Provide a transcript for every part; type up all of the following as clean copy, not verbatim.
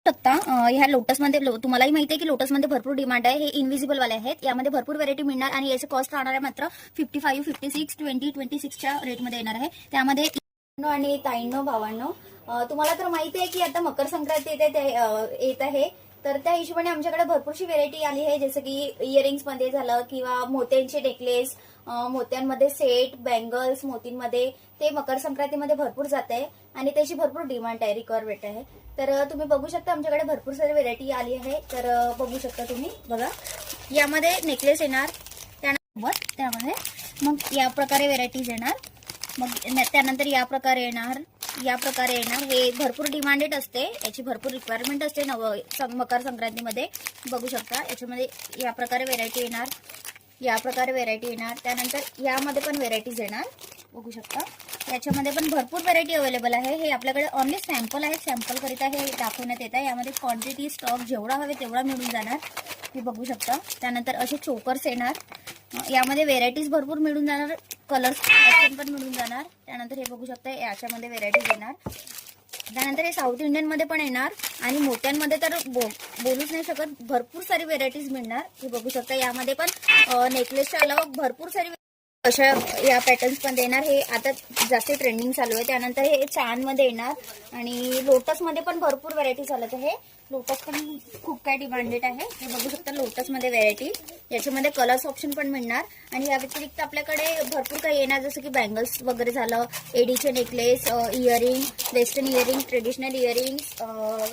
शकता ह्या लोटसमध्ये तुम्हालाही माहिती आहे की लोटसमध्ये भरपूर डिमांड आहे. हे इनविजिबल वाले आहेत. यामध्ये भरपूर व्हरायटी मिळणार आणि याचे कॉस्ट राहणार आहे मात्र 55, 56, 20, 26च्या रेटमध्ये येणार आहे. त्यामध्ये आणि ताईंनो भावांनो, तुम्हाला तर माहिती आहे की आता मकर संक्रांती येत आहे. तर त्या हिशोबाने आमच्याकडे भरपूरशी व्हेरायटी आली आहे. जसं की इयरिंग्स मध्ये झालं किंवा मोत्यांचे नेकलेस, मोत्यांमध्ये सेट, बँगल्स मोतींमध्ये, ते मकर संक्रांतीमध्ये भरपूर जात आहे आणि त्याची भरपूर डिमांड आहे, रिक्वायरमेंट आहे. तर तुम्ही बघू शकता आमच्याकडे भरपूर सारी व्हेरायटी आली आहे. तर बघू शकता तुम्ही, बघा यामध्ये नेकलेस येणार, त्यामध्ये मग या प्रकारे व्हेरायटीज येणार. मग त्यानंतर या प्रकारे येणार, हे भरपूर डिमांडेड असते, याची भरपूर रिक्वायरमेंट असते मकर संक्रांतीमध्ये. बघू शकता याच्यामध्ये या प्रकारे व्हेरायटी येणार, त्यानंतर यामध्ये पण व्हेरायटीज येणार. बघू शकता याच्यामध्ये पण भरपूर व्हेरायटी अवेलेबल आहे. हे आपल्याकडे ऑनली सॅम्पल आहे, सॅम्पल करिता हे दाखवण्यात येत आहे. यामध्ये क्वांटिटी स्टॉक जेवढा हवे तेवढा मिळून जाणार, हे बघू शकता. त्यानंतर असे चोकर्स येणार, यामध्ये व्हेरायटीज भरपूर मिळून जाणार, कलर्स पण मिळून जाणार. त्यानंतर हे बघू शकता याच्यामध्ये व्हेरायटीज येणार. त्यानंतर हे साऊथ इंडियन मध्ये पण येणार आणि मोत्यांमध्ये तर बोलूच नाही शकत, भरपूर सारी व्हेरायटीज मिळणार. हे बघू शकता यामध्ये पण नेकलेसच्या अलावा भरपूर सारी अशा या पॅटर्न्स मध्ये येणार. हे आता जास्त ट्रेंडिंग चालू आहे. त्यानंतर हे चांद मध्ये येणार आणि लोटस मध्ये पण भरपूर व्हेरायटी चालत आहे. लोटस पण खूप काही डिमांडेड आहे. हे बघू शकता लोटस मध्ये व्हेरायटी, याच्यामध्ये कलर्स ऑप्शन पण मिळणार. आणि या व्यतिरिक्त आपल्याकडे भरपूर काही येणार, जसं की बँगल्स वगैरे झालं, एडीचे necklace, earring, western earring, traditional earrings,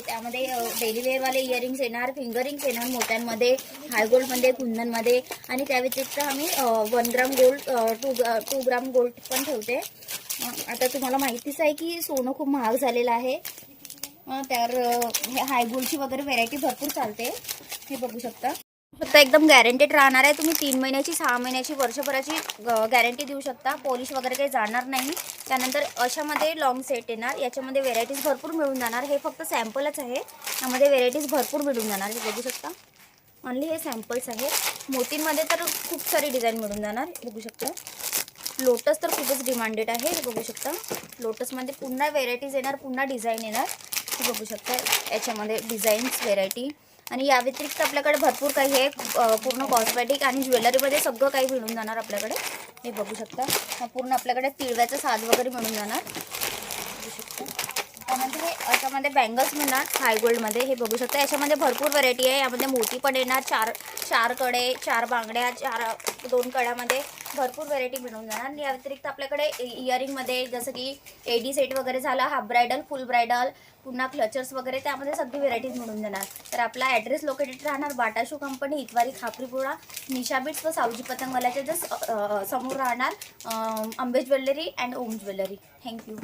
त्यामध्ये डेली वेअर वाले इयरिंग्स येणार, फिंगरिंग्स येणार मोत्यांमध्ये, हाय गोल्ड मध्ये, कुंदन मध्ये. आणि त्या व्यतिरिक्त आम्ही 1 ग्राम गोल्ड, 2 ग्राम गोल्ड पण ठेवते. आता तुम्हाला माहितीच आहे की सोनं खूप महाग झालेलं आहे, तर हाय गोल्डची वगैरे व्हेरायटी भरपूर चालते. हे बघू शकता, फक्त एकदम गॅरंटेड राहणार आहे. तुम्ही 3 महिन्याची, 6 महिन्याची, वर्षभराची गॅरंटी देऊ शकता. पॉलिश वगैरे काही जाणार नाही. त्यानंतर अशामध्ये लॉंग सेट येणार, याच्यामध्ये व्हेरायटीज भरपूर मिळून जाणार. हे फक्त सॅम्पलच आहे, यामध्ये व्हेरायटीज भरपूर मिळून जाणार. हे बघू शकता, ओनली हे सॅम्पल्स आहेत. मोतींमध्ये तर खूप सारी डिझाईन मिळून जाणार. बघू शकता लोटस तर खूपच डिमांडेड आहे. हे बघू शकता लोटसमध्ये पुन्हा व्हेरायटीज येणार, पुन्हा डिझाईन येणार. हे बघू शकता याच्यामध्ये डिझाईन्स, व्हेरायटी. आणि या व्यतिरिक्त आपल्याकडे भरपूर काही आहे, पूर्ण कॉस्मेटिक आणि ज्वेलरीमध्ये सगळं काही मिळून जाणार आपल्याकडे. हे बघू शकता पूर्ण आपल्याकडे तिळव्याचा साज वगैरे मिळून जाणार. बघू शकता. त्यानंतर हे याच्यामध्ये बँगल्स मिळणार हाय गोल्डमध्ये. हे बघू शकता याच्यामध्ये भरपूर व्हरायटी आहे. यामध्ये मोती पण येणार, चार कडे, 4 बांगड्या, 2 कड्यामध्ये भरपूर व्हरायटी मिळून जाणार. आणि या व्यतिरिक्त आपल्याकडे इयरिंगमध्ये जसं की एडी सेट वगैरे झाला, हाफ ब्रायडल, फुल ब्रायडल, पुन्हा क्लचर्स वगैरे, त्यामध्ये सगळी व्हेरायटीज मिळून जाणार. तर आपला ॲड्रेस लोकेटेड राहणार Bata shoe company, Itwari, Khapripura, Nisha beats व सावजी पतंगवाल्याच्या जस्ट समोर राहणार Ambej jewellery and Om jewellery. Thank you.